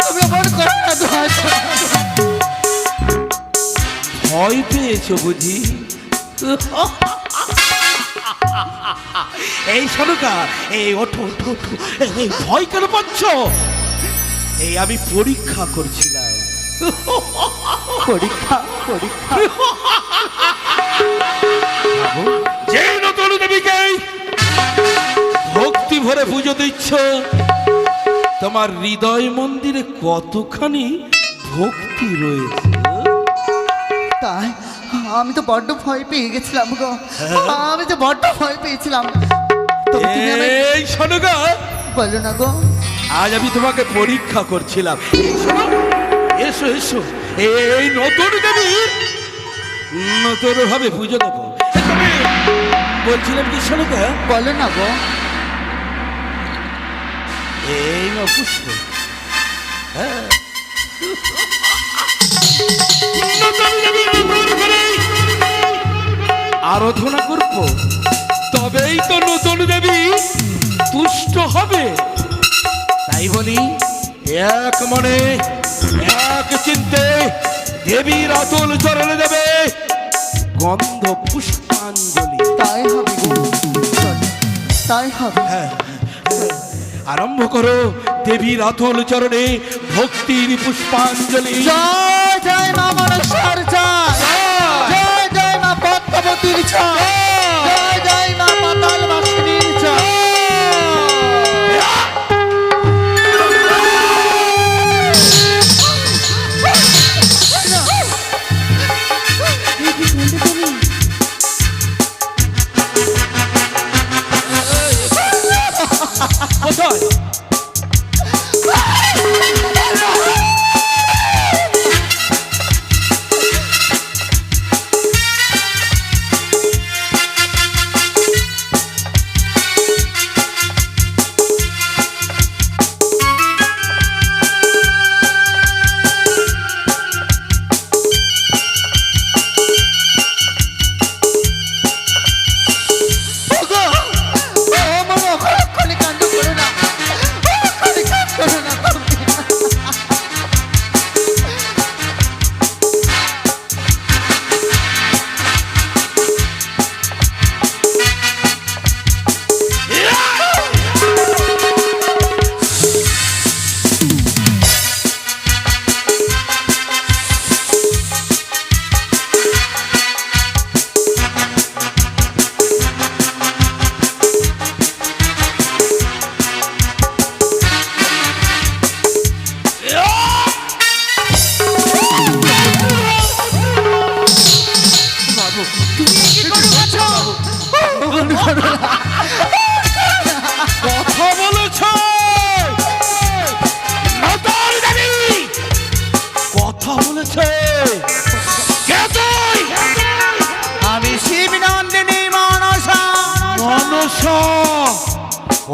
তুমি আমার কথা দোয়া করো। ভয় পেয়েছো বুঝি? এই সরকা, এই ওঠো ওঠো ওঠো। এই ভয় কেন পাচ্ছ? এই আমি পরীক্ষা করছিলাম। পরীক্ষা পরীক্ষা যে নতুন দেবীকে ভক্তি ভরে পুজো দিচ্ছ, তোমার হৃদয় মন্দিরে কতখানি ভক্তি রয়েছে। তাই আমি তো বড্ড ভয় পেয়ে গেছিলাম গো, আমি তো বড্ড ভয় পেয়েছিলাম। তবে তুমি আমায় এই সনকা, বলো না গো। আজ আমি তোমাকে পরীক্ষা করছিলাম। এই শোনো, এসো এসো, এই নতুন দেবী নতুন ভাবে পুজো দেবো। তবে বলছিলাম কি সনকা, বলো না গো। এই না পুষ্প, হ্যাঁ, নতুন দেবী নতুন করে আরাধনা করব, তবেই তো নতুন দেবী তুষ্ট হবে। তাই বলি, এক মনে এক চিন্তে দেবীর অতুল চরণে দেবে গন্ধ পুষ্পাঞ্জলি। তাই হবে গো, চলো, তাই হবে। হ্যাঁ, আরম্ভ করো দেবীর অতুল চরণে ভক্তির পুষ্পাঞ্জলি। জয় জয় মা মনসার জয়, জয় জয় মা পদ্মাবতীর জয়, জয় জয় মা পাতাল বাসিনীর জয়। কোথায়?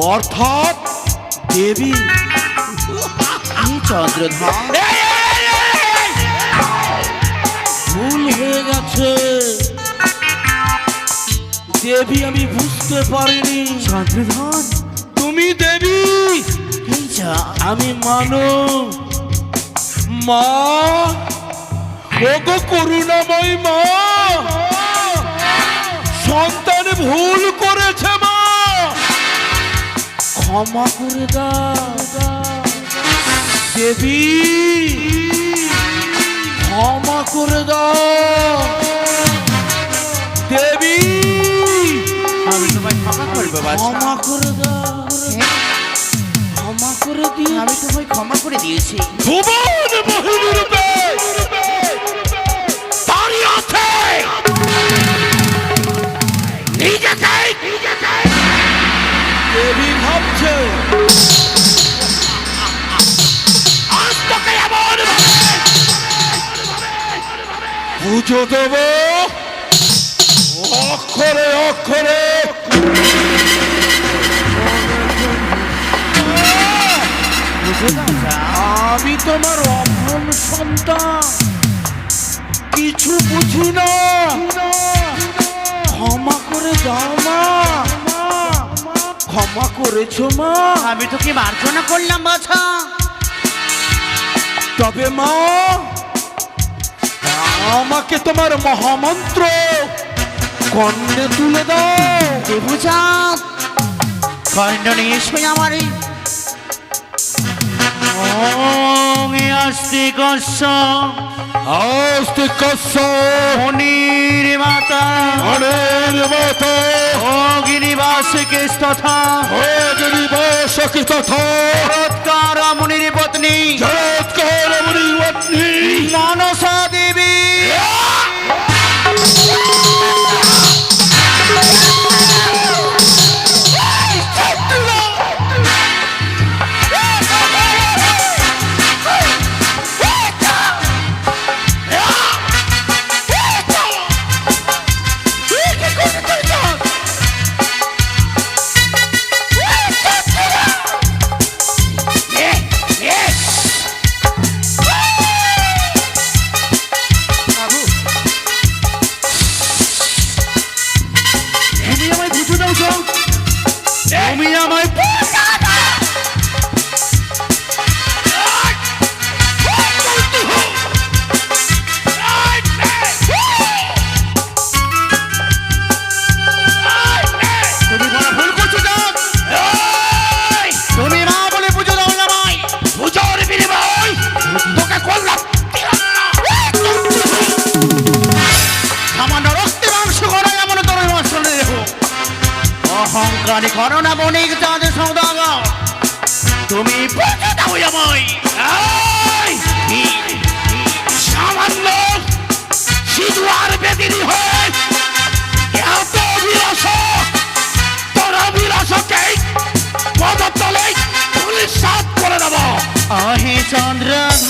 অর্থাৎ দেবী। এই চন্দ্রধর, ভুল হয়ে গেছে, দেবী আমি বুঝতে পারিনি। চন্দ্রধর, তুমি দেবী, এই যা, আমি মানব। মা, ওগো করুণাময় মা, সন্তান ভুল করেছে মা, ক্ষমা করে দাও দেবী, ক্ষমা করে দাও দেবী, আমি তোমায় ক্ষমা করবো বাছা। ক্ষমা করে দাও, ক্ষমা করে দিও। আমি তোমায় ক্ষমা করে দিয়েছি। ভুবন মোহিনী রূপে দাঁড়িয়ে আছে, দেবী ভাবছে আজ তোকে এমন পুজো দেব, অক্ষরে অক্ষরে আমি তোমার অপন সন্তান, কিছু বুঝি না, ক্ষমা করে দাও মা, ক্ষমা করেছো মা। আমি তোকে মার্জনা করলাম বাছা। তবে মা, আমাকে তোমার মহামন্ত্র কর্ণে তুলে দাও। দেবচাঁদ, কর্ণ নিয়ে এসো আমার এই আস্তে কস্য আস্তে কস্য মনির মাতা অনেক মাতা অগ্নিবাসকে তথা অগ্নিবাসকে তথা চমৎকার মুনির পত্নী জগৎকার মুনি পত্নী মনসা দেবী তুমি আমায় তুমি বড় ভুল করছো জান। তুমি মা বলে পুজো দাও না ভাই, পুজোর বিনিময় তোকে করলাম সামান্য রক্তে মাংস করা এমন তোর আসলে দেখো অহংকারী করো না বণিক চাঁদের সৌদাগর। তুমি পুজো দাও আমায়। সামান্য সিধুয়ার বেদিনী হয়ে এত বিলাস, তোরা বিলাসকে পদতলে পুলিশ সাত করে দেব। আহে চন্দ্রধর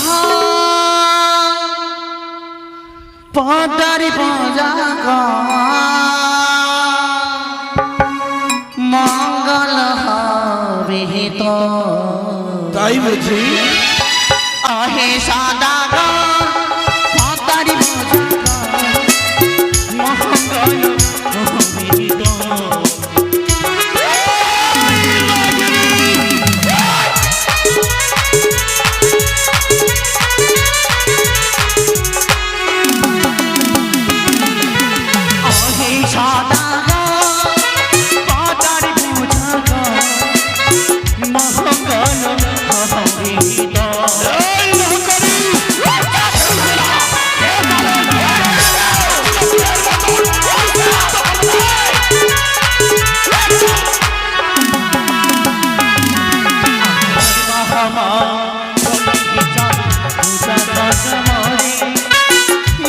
পদারি পূজা মঙ্গল হবে তো। তাই বুঝি আহে সদাগর পদারি পূজা মঙ্গল হবে তো। আহে সদাগর পদারি পূজা মঙ্গল হবে তো।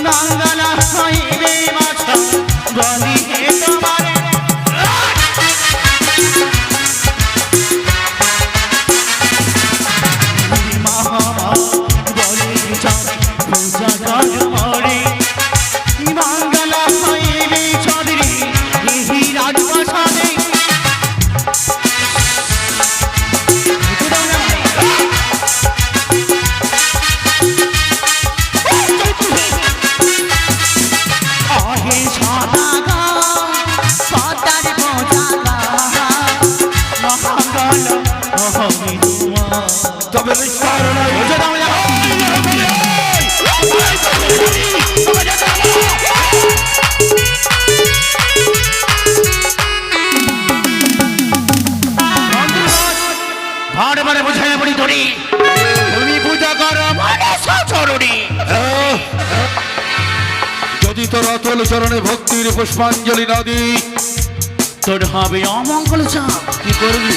নাঙ্গলা হইবে মাছ গলি হে তোমারে মহামা তোমার। তবে নিস্তার নাই। বুঝে দাও না। ভাড় বারে বোঝায় বলি ধরি, তুমি পূজা করো মানস চরণী। যদি তোর অতল চরণে ভক্তির পুষ্পাঞ্জলি না দিই, তোর হবে অমঙ্গল চাপ। কি করবি?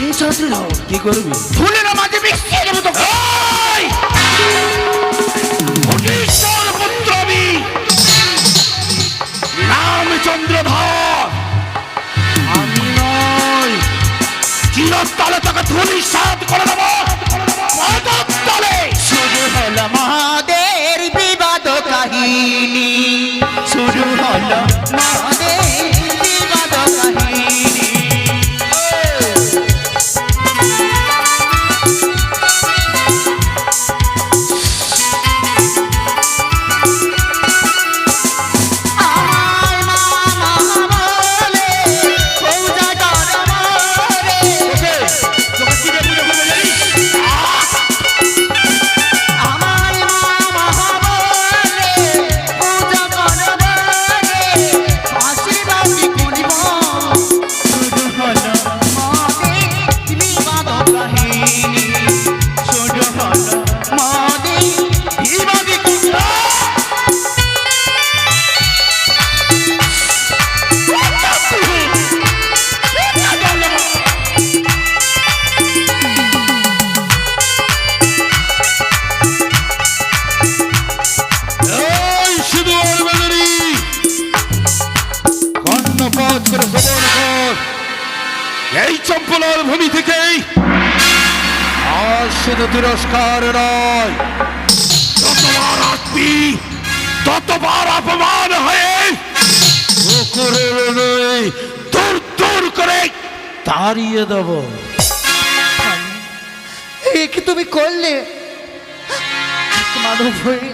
এই চৌধুরী কি করবি? ফুলের মাঝে মিশিয়ে দেবো তো। অতীশ্বর পুত্র আমি, নাম চন্দ্রধর। আমি নয়, চিরতলে তোকে ধুলি সাত করে দেবো। পদতলে শুরু হলো মহাদের বিবাদ কাহিনী, শুরু হলো মহাদের বিবাদ কাহিনী। আমায় মামা বলে পূজা করো মোরে। তোকে কি রে পুজো করবে জানিস? আমায় মামা বলে পূজা করো মোরে। আশীর্বাদ করিব। শুরু হলো মহাদের বিবাদ কাহিনী, শুরু হলো মহাদের বিবাদ কাহিনী। এই সিঁদুর বেলুরি, কর্ণপাত করে শ্রবণ কর। এই চম্পলার ভূমি থেকেই আর শুধু তিরস্কার নয়, যতবার আসবি ততবার অপমান হয়ে কুকুরের নয় দূর দূর করে তাড়িয়ে দেব। এ কি তুমি করলে? এক মানব হয়ে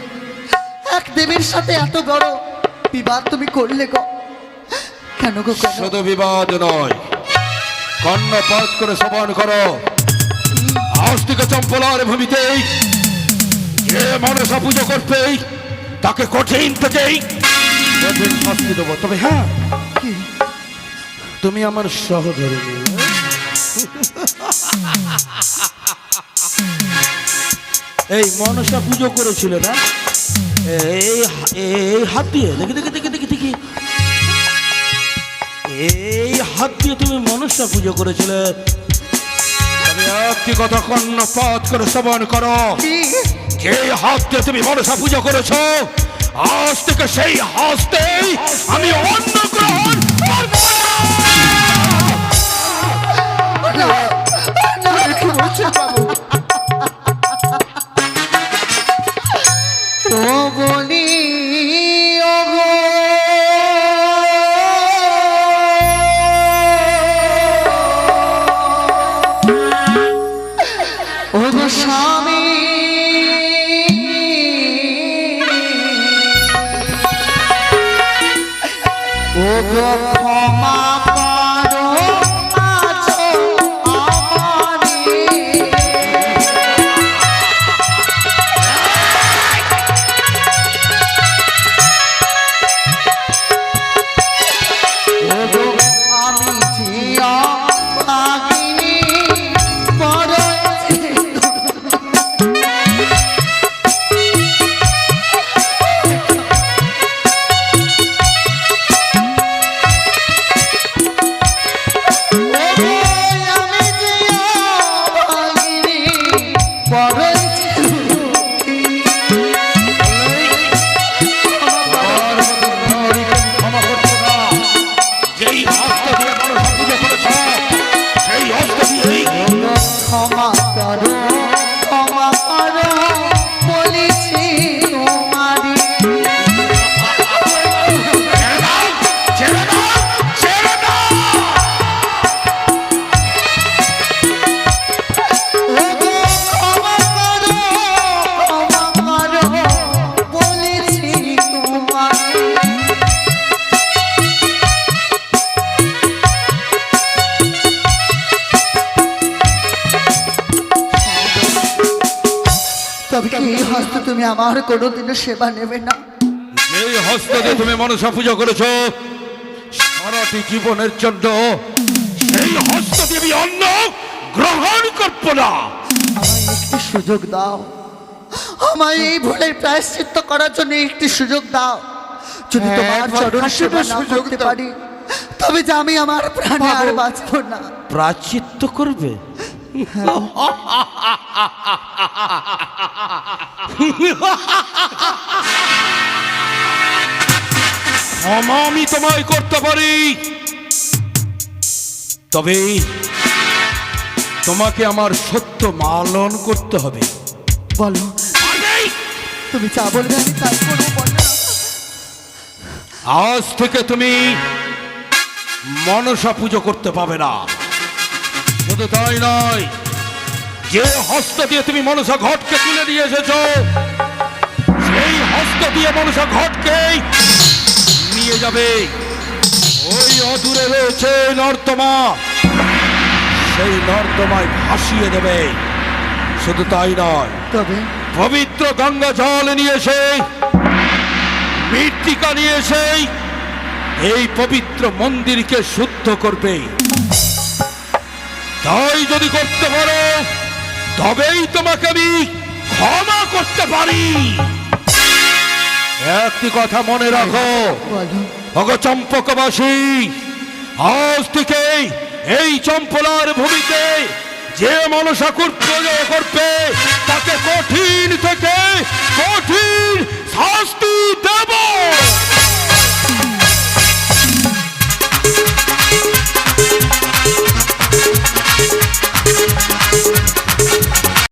এক দেবীর সাথে এত বড় বিবাদ তুমি করলে গো? কেন গো কেন? শুধু বিবাদ নয়, কর্ণপাত করে শ্রবণ করো। আজ থেকে চম্পলার ভূমিতেই যে মনসা পুজো করবেই তাকে কঠিন থেকেই কঠিন শাস্তি দেবো। তবে হ্যাঁ, তুমি আমার সহধর্মী। এই মনসা পুজো করেছিল না, এই হাত দিয়ে দেখি দেখি দেখি দেখি দেখি, এই হাত দিয়ে তুমি মনসা পুজো করেছিলে। তবে একটি কথা কর্ণপাত করে শ্রবণ করো, যে হাত দিয়ে তুমি মনসা পুজো করেছো, আজ থেকে সেই হাসতেই আমি অন্ন গ্রহণ করবো না। না, কি বলছেন বাবু? ও বলি ও গো, ও গো স্বামী, ও গো ক্ষমা করো আছো আমারে। ওগো আমি জিয়া ভাগিনী পড়েছি। ওগো আমি জিয়া ভাগিনী পড়েছি। ক্ষমা করছো না, যেই হস্ত দিয়ে মনসা পুজো করেছ সেই হস্ত দিয়েই ক্ষমা করো বলেছি তোমারি। ছেড়ে দাও, ছেড়ে দাও, ছেড়ে দাও। ওগো ক্ষমা করো বলেছি তোমারি। তবে কি এই হস্ত তুমি আমার কোনোদিনও সেবা নেবে না? এই হস্ত দিয়ে তুমি মনসা পূজা করেছো সারাটি জীবনের জন্য, সেই হস্ত দিয়ে আমি অন্ন গ্রহণ করব না। আমায় একটি সুযোগ দাও, আমায় এই ভুলের প্রায়শ্চিত্ত করার জন্য একটি সুযোগ দাও। যদি হ্যাঁ, তোমার একবার চরণ হাসিতে সেবা না সুযোগ করতে দাও। পারি, তবে যে আমি আমার প্রাণে আর বাবু। বাঁচবো না। প্রাচিত্য করবে? ক্ষমা আমি তোমায় করতে পারি, তবে তোমাকে আমার সত্য পালন করতে হবে। বলো, তুমি যা বলবে আমি তাই করবো। বলো না। আজ থেকে তুমি মনসা পুজো করতে পাবে না। শুধু তাই নয়, যে হস্ত দিয়ে তুমি মনসা ঘটকে তুলে নিয়ে এসেছো, সেই হস্ত দিয়ে মনসা ঘটকে নিয়ে যাবে ওই অদূরে রয়েছে নর্দমা, সেই নর্দমায় ভাসিয়ে দেবে। শুধু তাই নয়, তবে পবিত্র গঙ্গা জল নিয়ে এসে, মৃত্তিকা নিয়ে এসে এই পবিত্র মন্দিরকে শুদ্ধ করবে। তাই যদি করতে পারো, তবেই তোমাকে আমি ক্ষমা করতে পারি। একটি কথা মনে রাখো, বলো, অগ চম্পকবাসী, আজ থেকে এই চম্পলার ভূমিতে যে মনসা পুজো করবে, তাকে কঠিন থেকে কঠিন